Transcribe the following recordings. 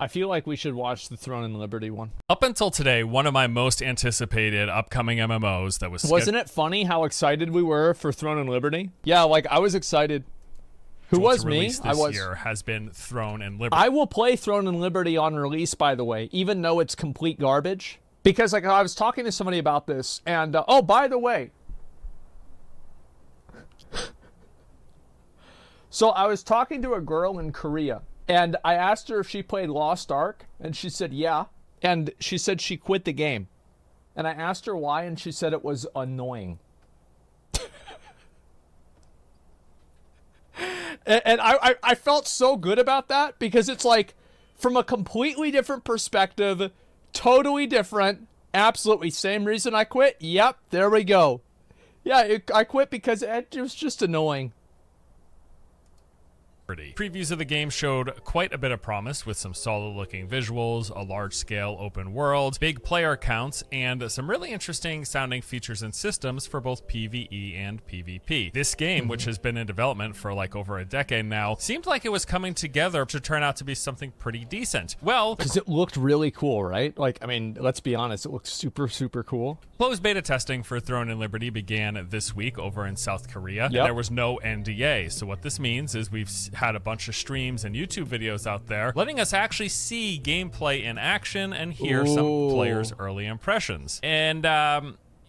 I feel like we should watch the Throne and Liberty one. Up until today, one of my most anticipated upcoming MMOs that was... Wasn't it funny how excited we were for Throne and Liberty? Yeah, like, I was excited. Who was me? I was. This year has been Throne and Liberty. I will play Throne and Liberty on release, by the way, even though it's complete garbage. Because, like, I was talking to somebody about this, and, oh, by the way. So I was talking to a girl in Korea, and I asked her if she played Lost Ark, and she said, yeah. And she said she quit the game. And I asked her why, and she said it was annoying. And I felt so good about that, because it's like, from a completely different perspective, totally different, absolutely same reason I quit. Yep, there we go. Yeah, I quit because it was just annoying. Previews of the game showed quite a bit of promise with some solid looking visuals, a large scale open world, big player counts, and some really interesting sounding features and systems for both PvE and PvP. This game, which has been in development for like over a decade now, seemed like it was coming together to turn out to be something pretty decent. Well, because it looked really cool, right? Like, I mean, let's be honest, it looked super, super cool. Closed beta testing for Throne and Liberty began this week over in South Korea, and there was no NDA. So what this means is we've had a bunch of streams and YouTube videos out there letting us actually see gameplay in action and hear some players' early impressions. And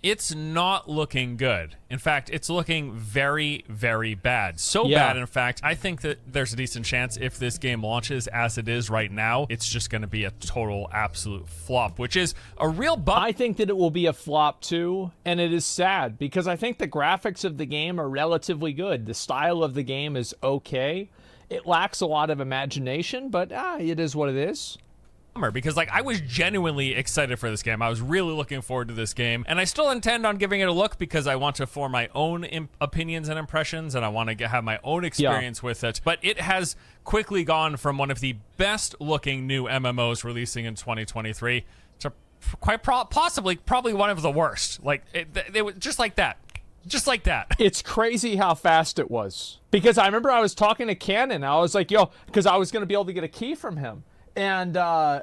it's not looking good. In fact, it's looking very, very bad. So bad, in fact, I think that there's a decent chance if this game launches as it is right now, it's just going to be a total, absolute flop, which is a real bummer. I think that it will be a flop too, and it is sad because I think the graphics of the game are relatively good. The style of the game is okay. It lacks a lot of imagination, but it is what it is. Because like I was genuinely excited for this game. I was really looking forward to this game, and I still intend on giving it a look because I want to form my own opinions and impressions, and I want to have my own experience with it. But it has quickly gone from one of the best looking new MMOs releasing in 2023 to quite possibly probably one of the worst. Like they were just like that. Just like that. It's crazy how fast it was. Because I remember I was talking to Cannon. I was like, yo, because I was going to be able to get a key from him. And I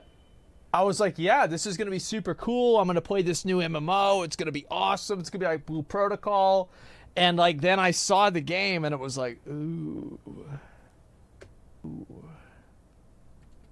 was like, yeah, this is going to be super cool. I'm going to play this new MMO. It's going to be awesome. It's going to be like Blue Protocol. And like then I saw the game and it was like, ooh.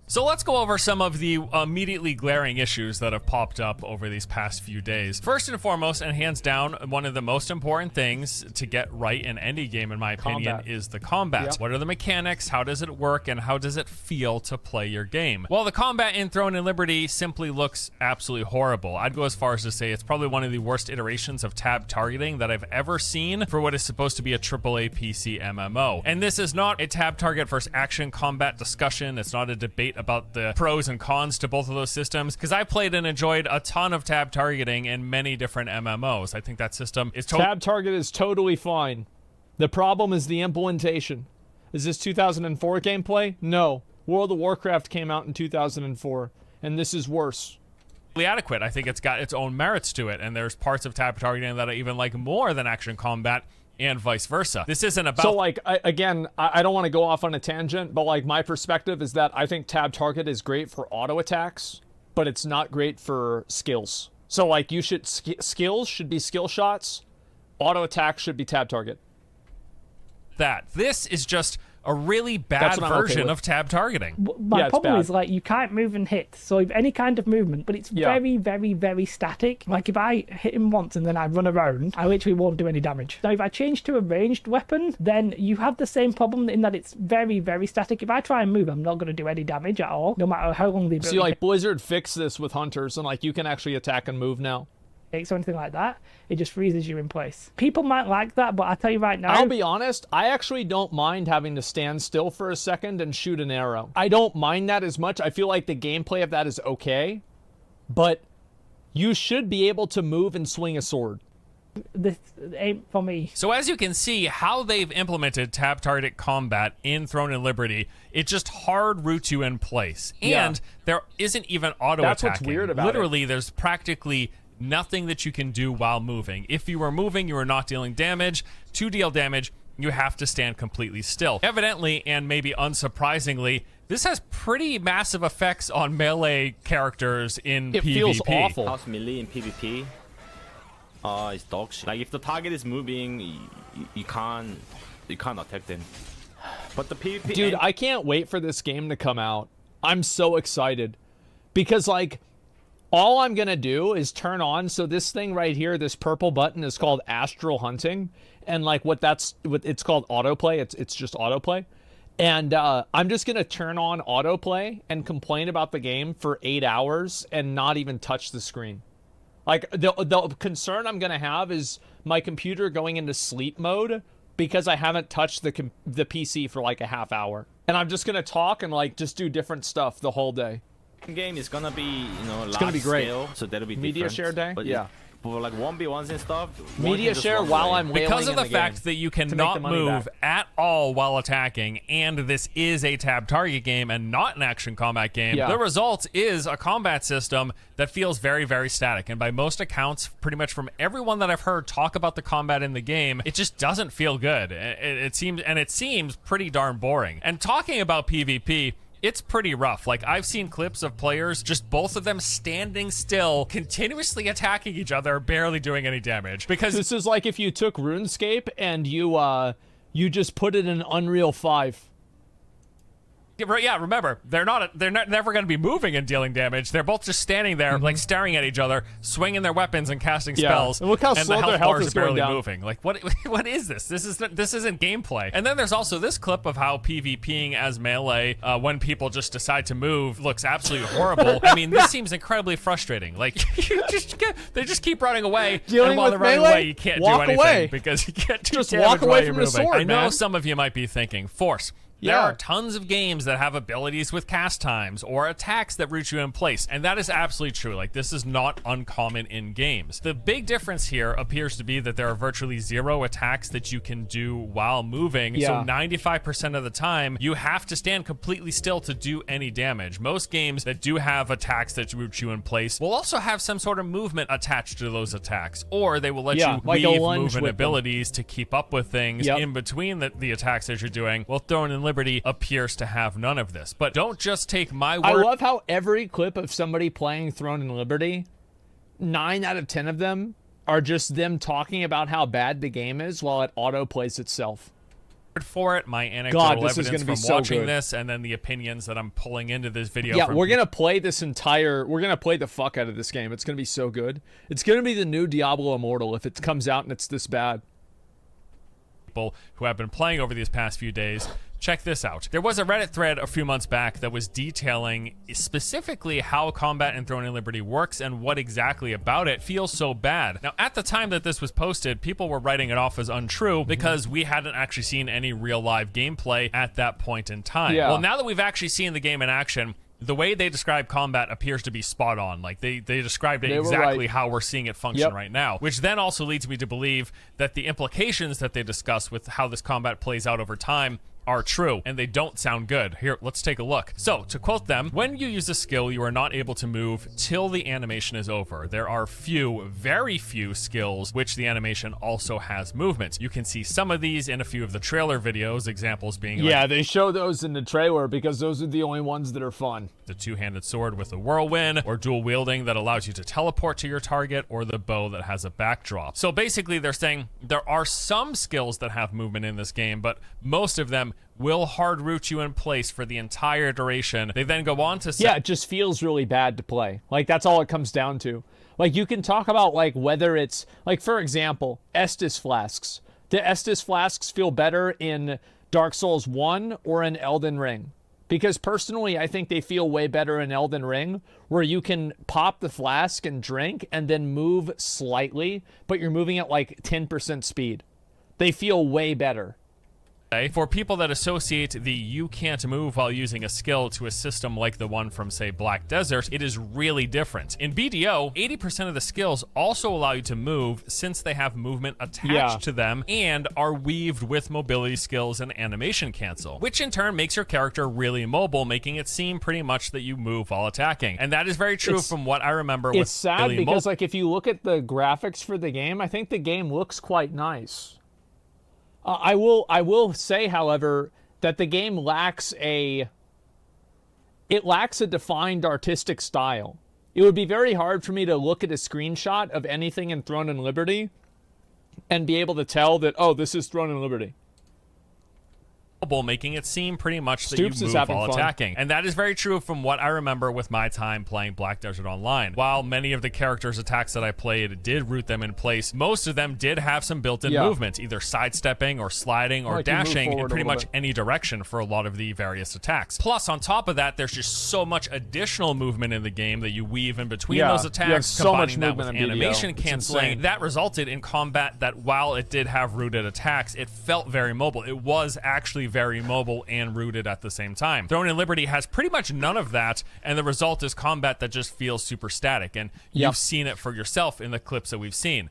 So let's go over some of the immediately glaring issues that have popped up over these past few days. First and foremost, and hands down, one of the most important things to get right in any game, in my opinion, is the combat. Yep. What are the mechanics? How does it work? And how does it feel to play your game? Well, the combat in Throne and Liberty simply looks absolutely horrible. I'd go as far as to say it's probably one of the worst iterations of tab targeting that I've ever seen for what is supposed to be a AAA PC MMO. And this is not a tab target versus action combat discussion. It's not a debate about the pros and cons to both of those systems, because I played and enjoyed a ton of tab targeting in many different MMOs. I think that system is tab target is totally fine. The problem is the implementation. Is this 2004 gameplay? No. World of Warcraft came out in 2004, and this is worse. Adequate. I think it's got its own merits to it, and there's parts of tab targeting that I even like more than action combat, and vice versa. This isn't about... So, like, I don't want to go off on a tangent, but, like, my perspective is that I think tab target is great for auto attacks, but it's not great for skills. So, like, you should... skills should be skill shots. Auto attack should be tab target. This is just a really bad version of tab targeting. My problem is, like, you can't move and hit, so if any kind of movement, but it's very, very, very static. Like, if I hit him once and then I run around, I literally won't do any damage. Now, if I change to a ranged weapon, then you have the same problem in that it's very, very static. If I try and move, I'm not going to do any damage at all, no matter how long the ability... See, like, Blizzard fixed this with Hunters, and, like, you can actually attack and move now. Or anything like that, it just freezes you in place. People might like that, but I tell you right now... I'll be honest, I actually don't mind having to stand still for a second and shoot an arrow. I don't mind that as much. I feel like the gameplay of that is okay, but you should be able to move and swing a sword. This ain't for me. So as you can see, how they've implemented tab target combat in Throne and Liberty, it just hard roots you in place. And there isn't even auto attacking. That's what's weird about Literally, there's practically nothing that you can do while moving. If you are moving, you are not dealing damage. To deal damage, you have to stand completely still. Evidently, and maybe unsurprisingly, This has pretty massive effects on melee characters in It PvP. feels awful. House melee in PvP. It's dog shit. Like if the target is moving, you can't attack them. But the PvP, Dude, I can't wait for this game to come out. I'm so excited because like all I'm gonna do is turn on. So this thing right here, this purple button is called Astral Hunting, and like what it's called autoplay. It's just autoplay. And I'm just going to turn on autoplay and complain about the game for 8 hours and not even touch the screen. Like, the concern I'm going to have is my computer going into sleep mode because I haven't touched the PC for like a half hour. And I'm just going to talk and like just do different stuff the whole day. game is gonna be, it's gonna be great. Scale, so that'll be Media different. share day? But Yeah. For like 1v1s and stuff, Media share while I'm wailing because of in the fact game that you to make cannot the money move back. at all while attacking, and this is a tab target game and not an action combat game, Yeah. the result is a combat system that feels very, very static. And by most accounts, pretty much from everyone that I've heard talk about the combat in the game, it just doesn't feel good. It seems pretty darn boring. And talking about PvP, it's pretty rough. Like, I've seen clips of players, just both of them standing still, continuously attacking each other, barely doing any damage. Because This is like if you took RuneScape and you just put it in Unreal 5. yeah, remember, they're never going to be moving and dealing damage. They're both just standing there, like staring at each other, swinging their weapons and casting Yeah. spells. And look how the slow health their health bars is are barely going down. moving. Like, what is this? This isn't gameplay. And then there's also this clip of how PvPing as melee, when people just decide to move, looks absolutely horrible. I mean, this seems incredibly frustrating. Like, they just keep running away, Dealing and while they're with running melee, away, you can't do walk anything away. because you can't do Just damage walk away while you're from the moving. sword, I know man. some of you might be thinking, Force. There Yeah. are tons of games that have abilities with cast times or attacks that root you in place, and that is absolutely true. Like, this is not uncommon in games. The big difference here appears to be that there are virtually zero attacks that you can do while moving, Yeah. so 95% of the time, you have to stand completely still to do any damage. Most games that do have attacks that root you in place will also have some sort of movement attached to those attacks, or they will let Yeah, you like a weave lunge movement with them. abilities to keep up with things Yep. in between the attacks that you're doing. Well, Throne and Liberty appears to have none of this. But don't just take my I word. love how every clip of somebody playing Throne and Liberty, 9 out of 10 of them are just them talking about how bad the game is while it auto plays itself. for it, my anecdotal this is evidence gonna be from so watching good. this, and then the opinions that I'm pulling into this video. Yeah, from we're gonna play we're gonna play the fuck out of this game. It's gonna be so good. It's gonna be the new Diablo Immortal if it comes out and it's this bad. people who have been playing over these past few days. Check this out. There was a Reddit thread a few months back that was detailing specifically how combat in Throne and Liberty works and what exactly about it feels so bad. Now, at the time that this was posted, people were writing it off as untrue because we hadn't actually seen any real live gameplay at that point in time. Yeah. Well, now that we've actually seen the game in action, the way they describe combat appears to be spot on. Like, they described it They were exactly right. how we're seeing it function Yep. right now, which then also leads me to believe that the implications that they discuss with how this combat plays out over time are true, and they don't sound good. Here, let's take a look. So, to quote them, when you use a skill, you are not able to move till the animation is over. There are very few skills which the animation also has movement. You can see some of these in a few of the trailer videos, examples being like Yeah, they show those in the trailer because those are the only ones that are fun. the two-handed sword with a whirlwind, or dual wielding that allows you to teleport to your target, or the bow that has a backdrop. So basically they're saying there are some skills that have movement in this game, but most of them will hard root you in place for the entire duration. They then go on to say, Yeah, it just feels really bad to play. Like, that's all it comes down to. Like, you can talk about, like, whether it's, like, for example, Estus flasks. Do Estus flasks feel better in Dark Souls 1 or in Elden Ring? Because personally, I think they feel way better in Elden Ring, where you can pop the flask and drink and then move slightly, but you're moving at like 10% speed. They feel way better. for people that associate the you can't move while using a skill to a system like the one from, say, Black Desert, it is really different. In BDO, 80% of the skills also allow you to move since they have movement attached to them and are weaved with mobility skills and animation cancel, which in turn makes your character really mobile, making it seem pretty much that you move while attacking. And that is very true from what I remember with It's sad really because, like, if you look at the graphics for the game, I think the game looks quite nice. I will say, however, that the game lacks a it lacks a defined artistic style. It would be very hard for me to look at a screenshot of anything in Throne and Liberty and be able to tell that, oh, this is Throne and Liberty. Making it seem pretty much that Stoops you is move having while fun. attacking. And that is very true from what I remember with my time playing Black Desert Online. While many of the characters' attacks that I played did root them in place, most of them did have some built-in movement, either sidestepping or sliding or Like you move dashing in forward a pretty little much bit. any direction for a lot of the various attacks. Plus, on top of that, there's just so much additional movement in the game that you weave in between Yeah, those you attacks, have so much combining that with movement in BDO. animation It's canceling. insane. That resulted in combat that, while it did have rooted attacks, it felt very mobile. It was actually very mobile and rooted at the same time. Throne and Liberty has pretty much none of that, and the result is combat that just feels super static. And you've seen it for yourself in the clips that we've seen.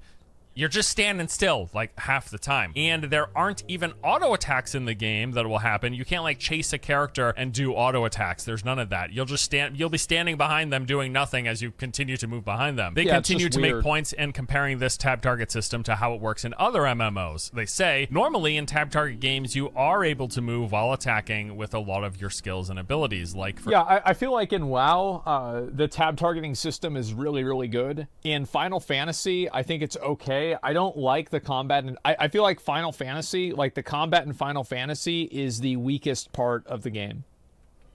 You're just standing still like half the time. And there aren't even auto attacks in the game that will happen. You can't like chase a character and do auto attacks. There's none of that. You'll be standing behind them doing nothing as you continue to move behind them. They continue to make points in comparing this tab target system to how it works in other MMOs. They say normally in tab target games you are able to move while attacking with a lot of your skills and abilities. Like for I feel like in WoW, the tab targeting system is really, really good. In Final Fantasy, I think it's okay. I don't like the combat, and I feel like Final Fantasy, like the combat in Final Fantasy is the weakest part of the game.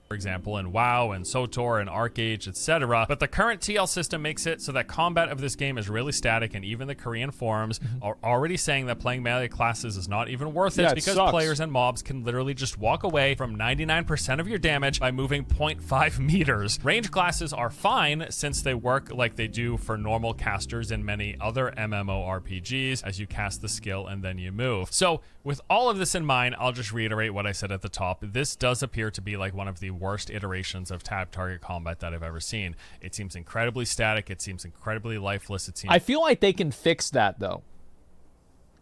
For example, in WoW and SOTOR and ArcAge, etc. But the current TL system makes it so that combat of this game is really static, and even the Korean forums are already saying that playing melee classes is not even worth it because sucks. players and mobs can literally just walk away from 99% of your damage by moving 0.5 meters. Range classes are fine since they work like they do for normal casters in many other MMORPGs as you cast the skill and then you move. So with all of this in mind, I'll just reiterate what I said at the top. This does appear to be like one of the worst iterations of tab target combat that I've ever seen. It seems incredibly static. It seems incredibly lifeless. It seems I feel like they can fix that though.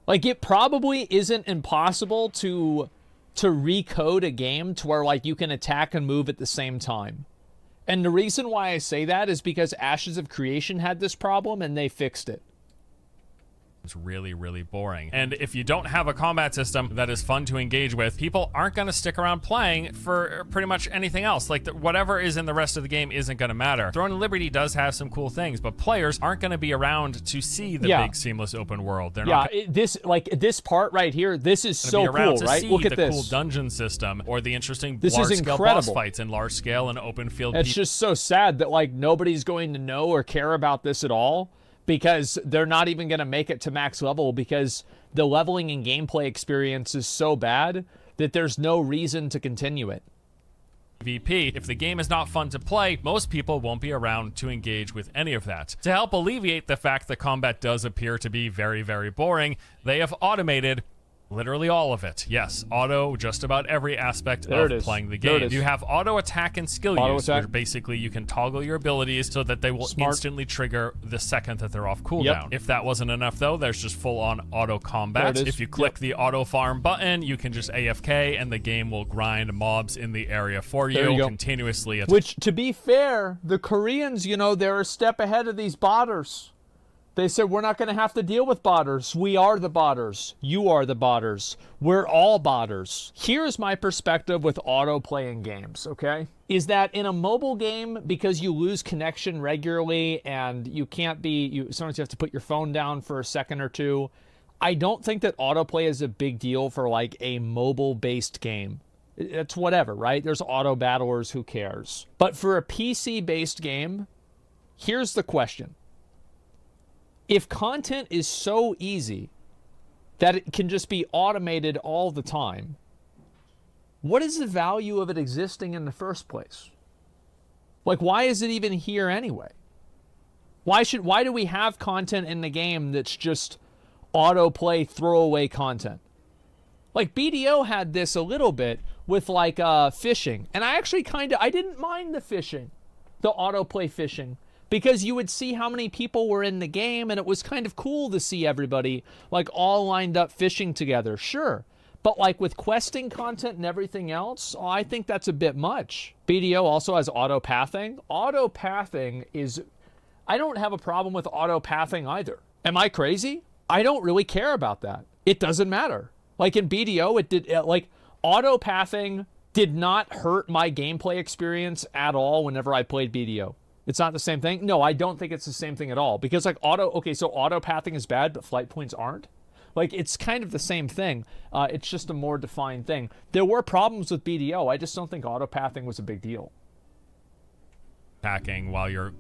Like it probably isn't impossible to recode a game to where like you can attack and move at the same time. And the reason why I say that is because Ashes of Creation had this problem and they fixed it. It's really, really boring. And if you don't have a combat system that is fun to engage with, people aren't going to stick around playing for pretty much anything else. Like whatever is in the rest of the game isn't going to matter. Throne and Liberty does have some cool things, but players aren't going to be around to see the big seamless open world. They're not this part right here, this is so cool, right? Look at the this. cool dungeon system or the interesting This is large-scale boss incredible. fights and large-scale and open field. It's just so sad that like nobody's going to know or care about this at all, because they're not even going to make it to max level because the leveling and gameplay experience is so bad that there's no reason to continue it. PvP. If the game is not fun to play, most people won't be around to engage with any of that. To help alleviate the fact that combat does appear to be very, very boring, they have automated literally all of it. Yes, auto just about every aspect of playing the game. You have auto attack and skill use, where basically you can toggle your abilities so that they will instantly trigger the second that they're off cooldown. If that wasn't enough though, there's just full on auto combat. If you click the auto farm button, you can just AFK and the game will grind mobs in the area for you continuously. Which, to be fair, the Koreans, you know, they're a step ahead of these botters. They said, we're not going to have to deal with botters. We are the botters. You are the botters. We're all botters. Here's my perspective with auto-playing games, okay? Is that in a mobile game, because you lose connection regularly and you can't be, sometimes you have to put your phone down for a second or two. I don't think that autoplay is a big deal for like a mobile-based game. It's whatever, right? There's auto battlers, who cares? But for a PC-based game, here's the question. If content is so easy that it can just be automated all the time, what is the value of it existing in the first place? Like, why is it even here anyway? Why do we have content in the game that's just autoplay throwaway content? Like BDO had this a little bit with like fishing, and I actually I didn't mind the fishing, the autoplay fishing. Because you would see how many people were in the game, and it was kind of cool to see everybody like all lined up fishing together. Sure. But like with questing content and everything else, I think that's a bit much. BDO also has auto-pathing. Auto-pathing is... I don't have a problem with auto-pathing either. Am I crazy? I don't really care about that. It doesn't matter. Like in BDO, it did... like auto-pathing did not hurt my gameplay experience at all whenever I played BDO. It's not the same thing. No, I don't think it's the same thing at all. Because like so auto pathing is bad, but flight points aren't. Like, it's kind of the same thing. It's just a more defined thing. There were problems with BDO. I just don't think auto pathing was a big deal. Packing while you're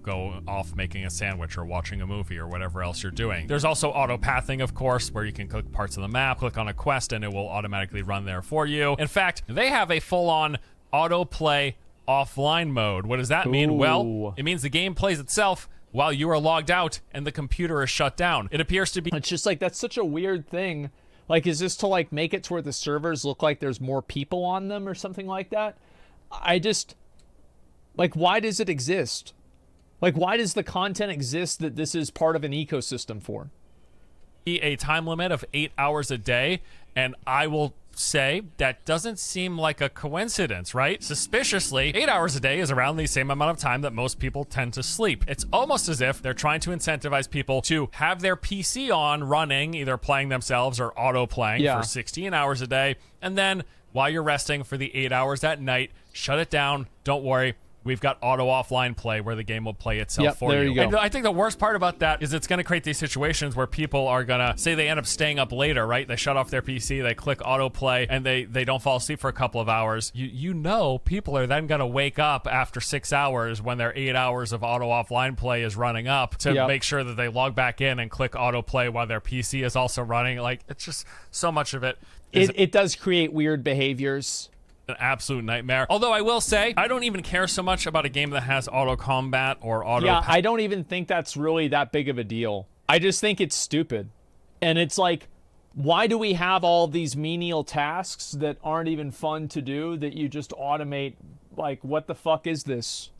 off making a sandwich or watching a movie or whatever else you're doing. There's also auto pathing, of course, where you can click parts of the map, click on a quest, and it will automatically run there for you. In fact, they have a full-on autoplay offline mode. What does that mean? Ooh. Well, it means the game plays itself while you are logged out and the computer is shut down. It appears to be... It's just like, that's such a weird thing. Like, is this to like make it to where the servers look like there's more people on them or something like that? I just... Like, why does it exist? Like, why does the content exist that this is part of an ecosystem for? A time limit of 8 hours a day, and I will say that doesn't seem like a coincidence, right? Suspiciously, 8 hours a day is around the same amount of time that most people tend to sleep. It's almost as if they're trying to incentivize people to have their PC on running, either playing themselves or auto playing for 16 hours a day, and then while you're resting for the 8 hours at night, shut it down. Don't worry. We've got auto offline play where the game will play itself for there you. you go. And I think the worst part about that is it's going to create these situations where people are going to say they end up staying up later, right? They shut off their PC, they click autoplay, and they don't fall asleep for a couple of hours. You know people are then going to wake up after 6 hours when their 8 hours of auto offline play is running up to make sure that they log back in and click autoplay while their PC is also running. Like, it's just so much of it. It does create weird behaviors. An absolute nightmare. Although I will say, I don't even care so much about a game that has auto combat or auto... Yeah, I don't even think that's really that big of a deal. I just think it's stupid. And it's like, why do we have all these menial tasks that aren't even fun to do that you just automate? Like, what the fuck is this?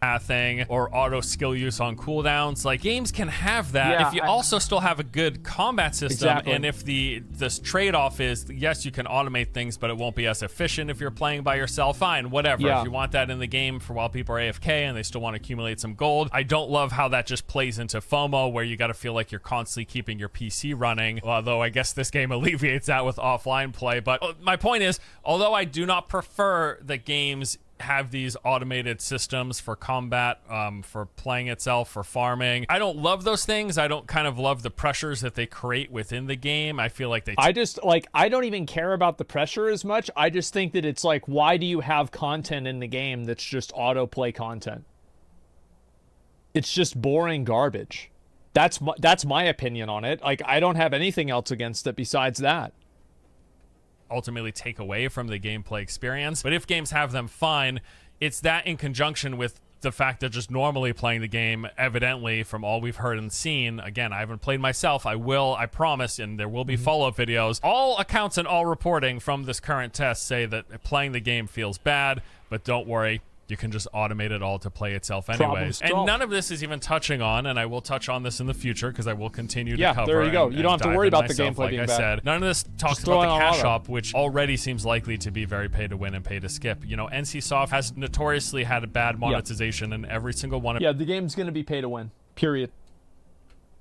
Pathing or auto skill use on cooldowns. Like, games can have that if you also still have a good combat system. And if this trade-off is, yes, you can automate things, but it won't be as efficient if you're playing by yourself. Fine, whatever. If you want that in the game for while people are AFK and they still want to accumulate some gold. I don't love how that just plays into FOMO, where you got to feel like you're constantly keeping your PC running. Although I guess this game alleviates that with offline play. But my point is, although I do not prefer that games have these automated systems for combat, for playing itself, for farming, I don't love those things. I don't kind of love the pressures that they create within the game. I feel like I don't even care about the pressure as much. I just think that it's like, why do you have content in the game that's just autoplay content? It's just boring garbage. That's my opinion on it. Like, I don't have anything else against it besides that. Ultimately take away from the gameplay experience. But if games have them, fine. It's that in conjunction with the fact that just normally playing the game, evidently, from all we've heard and seen, again, I haven't played myself. I will, I promise, and there will be follow-up videos. All accounts and all reporting from this current test say that playing the game feels bad, but don't worry. You can just automate it all to play itself anyways. And none of this is even touching on, and I will touch on this in the future because I will continue to cover. There you go. You don't have to worry about the myself, gameplay being bad. Said. None of this talks about the cash shop, which already seems likely to be very pay to win and pay to skip. You know, NCSoft has notoriously had a bad monetization in every single one of the game's going to be pay to win. Period.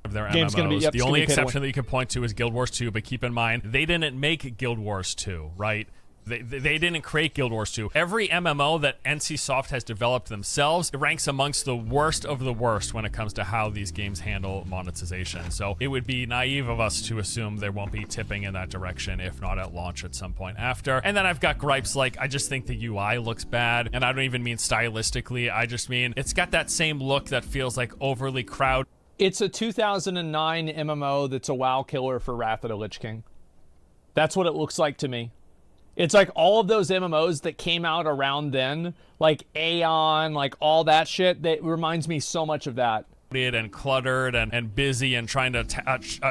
Of their Game's MMOs. Gonna be, the only exception that you can point to is Guild Wars 2, but keep in mind, they didn't make Guild Wars 2, right? They didn't create Guild Wars 2. Every MMO that NCSoft has developed themselves ranks amongst the worst of the worst when it comes to how these games handle monetization. So it would be naive of us to assume there won't be tipping in that direction, if not at launch at some point after. And then I've got gripes like, I just think the UI looks bad. And I don't even mean stylistically. I just mean it's got that same look that feels like overly crowded. It's a 2009 MMO that's a WoW killer for Wrath of the Lich King. That's what it looks like to me. It's like all of those MMOs that came out around then, like Aeon, like all that shit, that reminds me so much of that. And cluttered and busy and trying to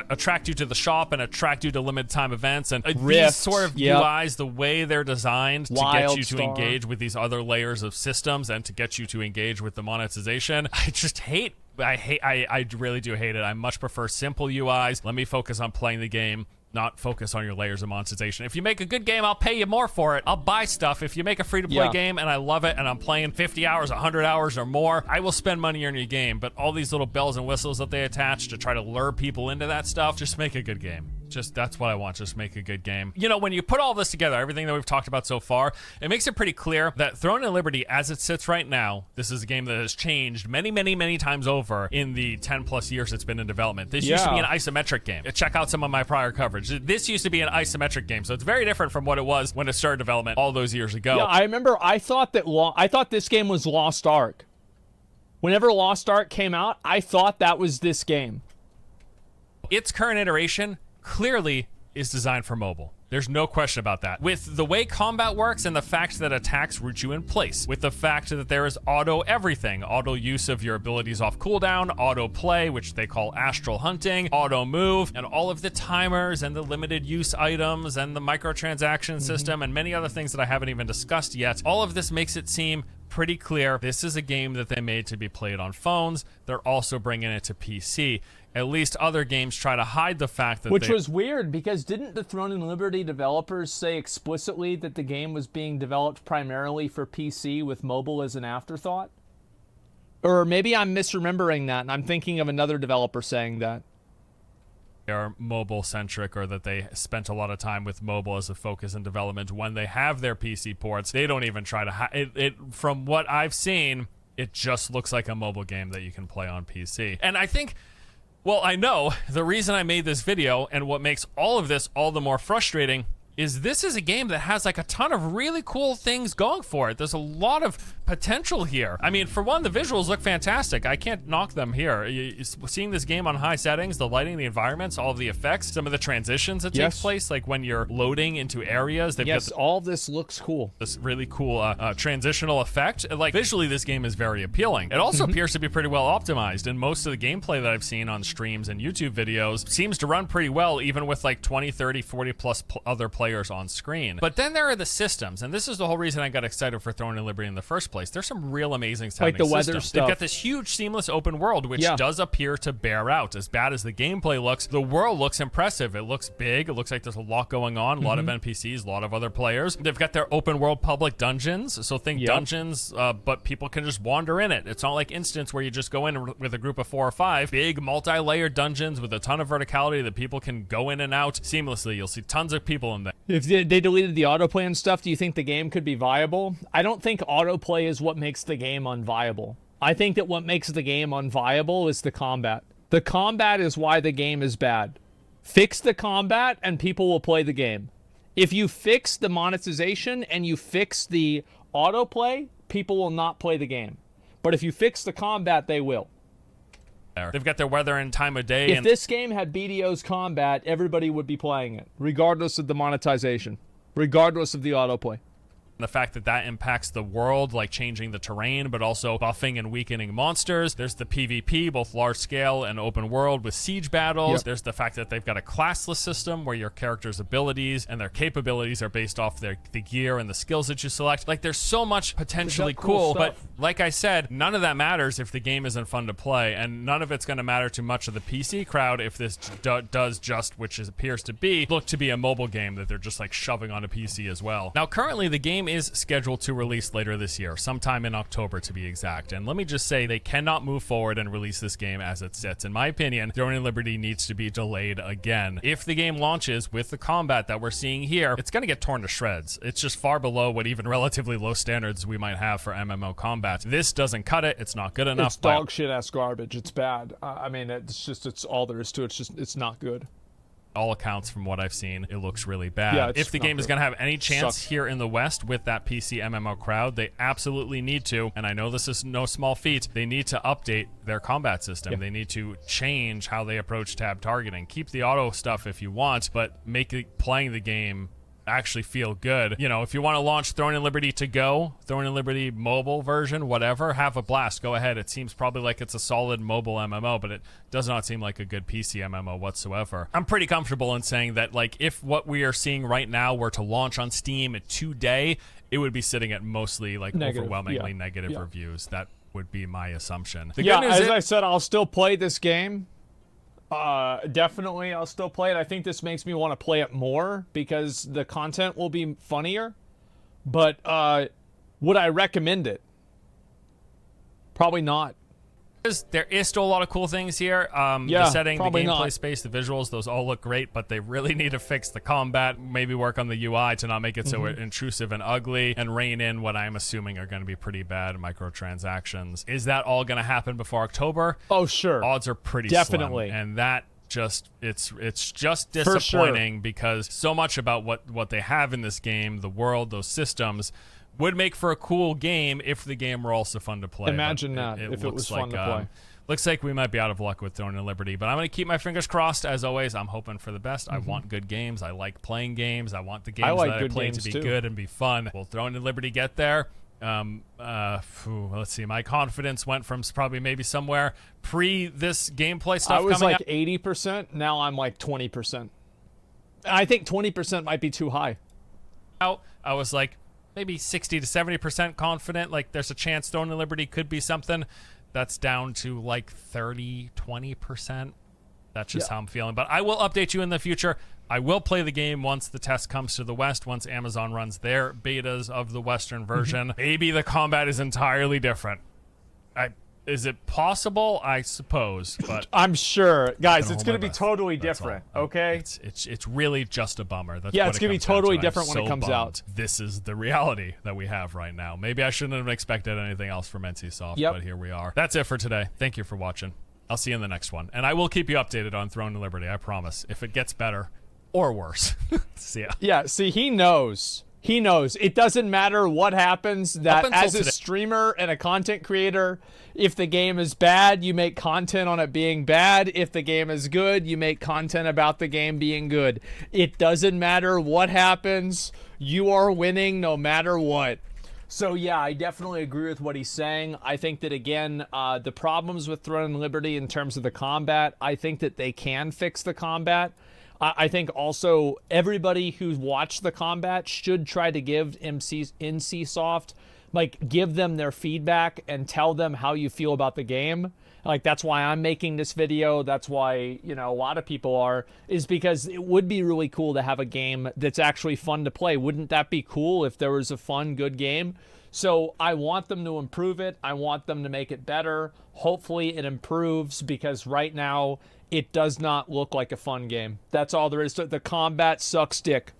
attract you to the shop and attract you to limited time events. And these sort of UIs, the way they're designed to get you to engage with these other layers of systems and to get you to engage with the monetization, I just hate. I really do hate it. I much prefer simple UIs. Let me focus on playing the game, not focus on your layers of monetization. If you make a good game, I'll pay you more for it. I'll buy stuff. If you make a free-to-play game and I love it and I'm playing 50 hours, 100 hours or more, I will spend money on your game. But all these little bells and whistles that they attach to try to lure people into that stuff, just make a good game. Just that's what I want. Just make a good game. You know, when you put all this together, everything that we've talked about so far, it makes it pretty clear that Throne and Liberty, as it sits right now, this is a game that has changed many, many, many times over in the 10 plus years it's been in development. This used to be an isometric game. Check out some of my prior coverage. This used to be an isometric game, so it's very different from what it was when it started development all those years ago. Yeah, I remember. I thought this game was Lost Ark. Whenever Lost Ark came out, I thought that was this game. Its current iteration clearly is designed for mobile. There's no question about that. With the way combat works and the fact that attacks root you in place, with the fact that there is auto everything, auto use of your abilities off cooldown, auto play, which they call astral hunting, auto move, and all of the timers and the limited use items and the microtransaction system and many other things that I haven't even discussed yet. All of this makes it seem pretty clear this is a game that they made to be played on phones. They're also bringing it to PC. At least other games try to hide the fact that Which was weird, because didn't the Throne and Liberty developers say explicitly that the game was being developed primarily for PC with mobile as an afterthought? Or maybe I'm misremembering that and I'm thinking of another developer saying that. are mobile centric, or that they spent a lot of time with mobile as a focus in development. When they have their PC ports, they don't even try to it. From what I've seen, it just looks like a mobile game that you can play on PC. And I think, well, I know the reason I made this video and what makes all of this all the more frustrating is this is a game that has like a ton of really cool things going for it. There's a lot of potential here. I mean, for one, the visuals look fantastic. I can't knock them here. Seeing this game on high settings, the lighting, the environments, all of the effects, some of the transitions that take place, like when you're loading into areas. They've got all this looks cool. This really cool transitional effect. Like visually, this game is very appealing. It also appears to be pretty well optimized, and most of the gameplay that I've seen on streams and YouTube videos seems to run pretty well, even with like 20, 30, 40 plus other players on screen. But then there are the systems, and this is the whole reason I got excited for Throne and Liberty in the first place. There's some real amazing sounding like the weather systems. stuff. They've got this huge seamless open world, which does appear to bear out. As bad as the gameplay looks, the world looks impressive. It looks big. It looks like there's a lot going on, a lot of NPCs, a lot of other players. They've got their open world public dungeons, so think dungeons, but people can just wander in it. It's not like Instance where you just go in with a group of 4 or 5. Big multi-layered dungeons with a ton of verticality that people can go in and out seamlessly. You'll see tons of people in there. If they deleted the autoplay and stuff, do you think the game could be viable? I don't think autoplay is what makes the game unviable. I think that what makes the game unviable is the combat. The combat is why the game is bad. Fix the combat and people will play the game. If you fix the monetization and you fix the autoplay, people will not play the game. But if you fix the combat, they will. They've got their weather and time of day. If this game had BDO's combat, everybody would be playing it, regardless of the monetization, regardless of the autoplay. The fact that that impacts the world, like changing the terrain, but also buffing and weakening monsters. There's the PvP, both large scale and open world with siege battles. There's the fact that they've got a classless system where your character's abilities and their capabilities are based off the gear and the skills that you select. Like, there's so much potentially cool, but like I said, none of that matters if the game isn't fun to play, and none of it's going to matter to much of the PC crowd if this does just, which appears to be, look to be a mobile game that they're just like shoving on a PC as well. Now, currently the game is scheduled to release later this year, sometime in October to be exact. And let me just say, they cannot move forward and release this game as it sits. In my opinion, Throne and Liberty needs to be delayed again. If the game launches with the combat that we're seeing here, it's going to get torn to shreds. It's just far below what even relatively low standards we might have for MMO combat. This doesn't cut it. It's not good enough. It's dog shit ass garbage. It's bad. I mean, it's all there is to it. It's not good. All accounts from what I've seen, it looks really bad. Yeah, if the game is going to have any chance here in the West with that PC MMO crowd, they absolutely need to, and I know this is no small feat, they need to update their combat system. They need to change how they approach tab targeting. Keep the auto stuff if you want, but make playing the game actually feel good. You know, if you want to launch Throne and Liberty to go, Throne and Liberty mobile version, whatever, have a blast. Go ahead. It seems probably like it's a solid mobile MMO, but it does not seem like a good PC MMO whatsoever. I'm pretty comfortable in saying that, like, if what we are seeing right now were to launch on Steam today, it would be sitting at mostly like overwhelmingly negative reviews. That would be my assumption. The good news as I said, I'll still play this game. Definitely I'll still play it. I think this makes me want to play it more because the content will be funnier. But would I recommend it? Probably not. There is still a lot of cool things here. Yeah, The setting, the probably gameplay not. space, the visuals, those all look great, but they really need to fix the combat, maybe work on the UI to not make it so intrusive and ugly, and rein in what I'm assuming are going to be pretty bad microtransactions. Is that all going to happen before October? Oh, sure. Odds are pretty Definitely. slim, and that just it's just disappointing because so much about what they have in this game, the world, those systems, would make for a cool game if the game were also fun to play. Imagine But that, if it was fun to play. Looks like we might be out of luck with Throne and Liberty, but I'm going to keep my fingers crossed. As always, I'm hoping for the best. I want good games. I like playing games. I want the games like that I good play games to be too. good and be fun. Will Throne and Liberty get there? Let's see. My confidence went from probably maybe somewhere pre this gameplay stuff I was coming like out. 80%. Now I'm like 20%. I think 20% might be too high. I was like maybe 60 to 70% confident. Like there's a chance Throne and Liberty could be something. That's down to like 30, 20%. That's just how I'm feeling. But I will update you in the future. I will play the game once the test comes to the West, once Amazon runs their betas of the Western version. Maybe the combat is entirely different. Is it possible? I suppose, but I'm sure, guys, gonna it's hold going my to be breath. totally That's different. all. Okay. It's really just a bummer. That's Yeah, what it's it gonna be comes down totally to. I'm different when it so comes bummed. out. This is the reality that we have right now. Maybe I shouldn't have expected anything else from NCSoft, Yep. but here we are. That's it for today. Thank you for watching. I'll see you in the next one, and I will keep you updated on Throne and Liberty. I promise. If it gets better or worse, see ya. Yeah, see, he knows. He knows. It doesn't matter what happens, that until as a today. streamer and a content creator, if the game is bad, you make content on it being bad. If the game is good, you make content about the game being good. It doesn't matter what happens. You are winning no matter what. So yeah, I definitely agree with what he's saying. I think that, again, the problems with Throne and Liberty in terms of the combat, I think that they can fix the combat. I think also everybody who's watched the combat should try to give NCSoft, like, give them their feedback and tell them how you feel about the game. Like, that's why I'm making this video. That's why, you know, a lot of people are, is because it would be really cool to have a game that's actually fun to play. Wouldn't that be cool if there was a fun, good game? So I want them to improve it. I want them to make it better. Hopefully it improves, because right now it does not look like a fun game. That's all there is to it. The combat sucks dick.